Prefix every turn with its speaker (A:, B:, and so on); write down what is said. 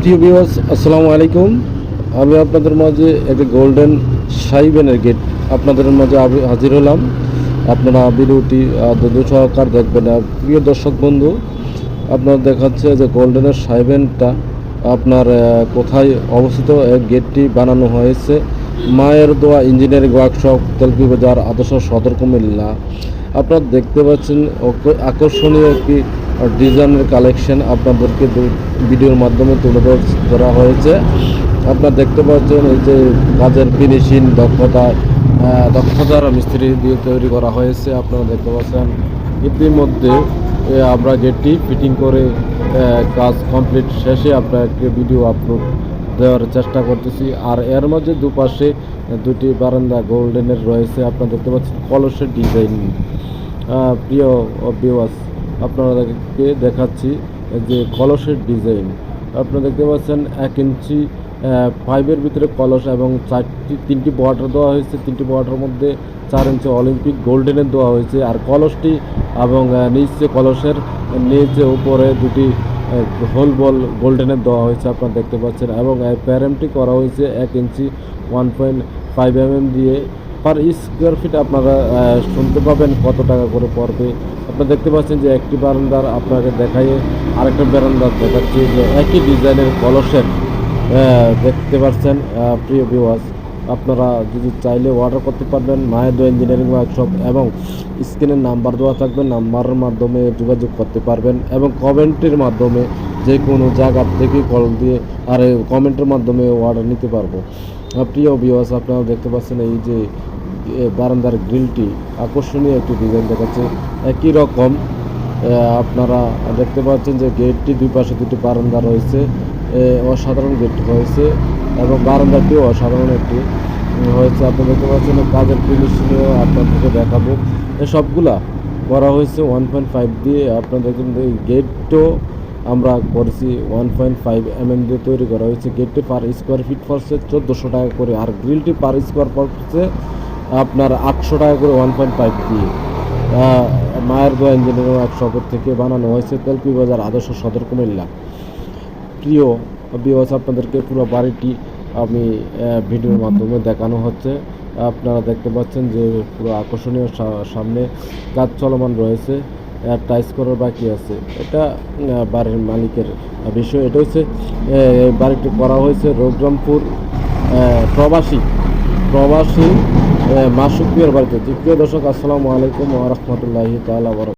A: প্রিয় ভিউয়ার্স, আসসালামু আলাইকুম। আমি আপনাদের মাঝে একটি গোল্ডেন সাইবেনের গেট আপনাদের মাঝে হাজির হলাম। আপনারা ভিডিওটি ধৈর্য সহকারে দেখবেন। আর প্রিয় দর্শক বন্ধু, আপনার দেখাচ্ছে যে গোল্ডেনের সাইবেনটা আপনার কোথায় অবস্থিত। এই গেটটি বানানো হয়েছে মায়ের দোয়া ইঞ্জিনিয়ারিং ওয়ার্কশপ, তেলকুপি বাজার, আদর্শ সদর কুমিল্লা। আপনারা দেখতে পাচ্ছেন আকর্ষণীয় একটি ডিজাইনের কালেকশন আপনাদেরকে ভিডিওর মাধ্যমে তুলে ধরা হয়েছে। আপনারা দেখতে পাচ্ছেন এই যে কাজের ফিনিশিং দক্ষতার মিস্ত্রি দিয়ে তৈরি করা হয়েছে। আপনারা দেখতে পাচ্ছেন ইতিমধ্যে আমরা গেটটি ফিটিং করে কাজ কমপ্লিট শেষে আপনাকে ভিডিও আপলোড দেওয়ার চেষ্টা করতেছি। আর এর মধ্যে দুপাশে দুটি বারান্দা গোল্ডেনের রয়েছে। আপনারা দেখতে পাচ্ছেন কলসের ডিজাইন। প্রিয় ভিউয়ার্স, আপনাদেরকে দেখাচ্ছি যে কলসের ডিজাইন। আপনারা দেখতে পাচ্ছেন 1 ইঞ্চি পাইপের ভিতরে কলস এবং তিনটি বর্ডার দেওয়া হয়েছে। তিনটি বর্ডারের মধ্যে 4 ইঞ্চি অলিম্পিক গোল্ডেনের দেওয়া হয়েছে। আর কলসটি এবং নিচে কলসের নিচে উপরে দুটি হোল বল গোল্ডেনের দেওয়া হয়েছে আপনারা দেখতে পাচ্ছেন। এবং প্যারেমটি করা হয়েছে 1 ইঞ্চি 1.5 mm দিয়ে। পার স্কোয়ার ফিট আপনারা শুনতে পাবেন কত টাকা করে পড়বে। আপনারা দেখতে পাচ্ছেন যে একটি বারান্দার আপনাকে দেখাই আরেকটা বারান্দার দেখাচ্ছি যে একই ডিজাইনের কলসের দেখতে পাচ্ছেন। প্রিয় ভিউয়ার্স, আপনারা যদি চাইলে অর্ডার করতে পারবেন মায়ের দোয়া ইঞ্জিনিয়ারিং ওয়ার্কশপ, এবং স্ক্রিনের নাম্বার দেওয়া থাকবে, নাম্বারের মাধ্যমে যোগাযোগ করতে পারবেন এবং কমেন্টের মাধ্যমে যে কোনো জায়গার থেকে কল দিয়ে আর কমেন্টের মাধ্যমে অর্ডার নিতে পারবো। প্রিয় ভিউয়ার্স, আপনারা দেখতে পাচ্ছেন এই যে বারান্দার গ্রিলটি আকর্ষণীয় একটি ডিজাইন দেখাচ্ছে একই রকম। আপনারা দেখতে পাচ্ছেন যে গেটটি দুই পাশে দুটি বারান্দা রয়েছে, অসাধারণ গেট হয়েছে এবং বারান্দাটিও অসাধারণ একটি হয়েছে। আপনারা দেখতে পাচ্ছেন কাজের ফিনিশিংও আপনাদেরকে দেখাবো। সবগুলা করা হয়েছে 1.5 দিয়ে। আপনারা দেখুন এই গেটও আমরা করেছি 1.5 mm দিয়ে তৈরি করা হয়েছে। গেটটি পার স্কোয়ার ফিট পড়ছে 1400 টাকা করে, আর গ্রিলটি পার স্কোয়ার পড়ছে আপনার 800 টাকা করে 1.5 দিয়ে। মায়ের দোয়া ইঞ্জিনিয়ারিং ওয়ার্কশপের থেকে বানানো হয়েছে, তেলকুপি বাজার, আদর্শ সদর কুমিল্লা। প্রিয় ভিউয়ার্স, আপনাদেরকে পুরো বাড়িটি আমি ভিডিওর মাধ্যমে দেখানো হচ্ছে। আপনারা দেখতে পাচ্ছেন যে পুরো আকর্ষণীয় সামনে কাজ চলমান রয়েছে, টাইস করার বাকি আছে। এটা বাড়ির মালিকের বিষয়। এটা হচ্ছে বাড়িটি করা হয়েছে রঘুরামপুর প্রবাসী মাসুকিয়ার বাড়িতে। প্রিয় দর্শক, আসসালামু আলাইকুম ওয়া রাহমাতুল্লাহি তাআলা ওয়া বারাকাতুহু।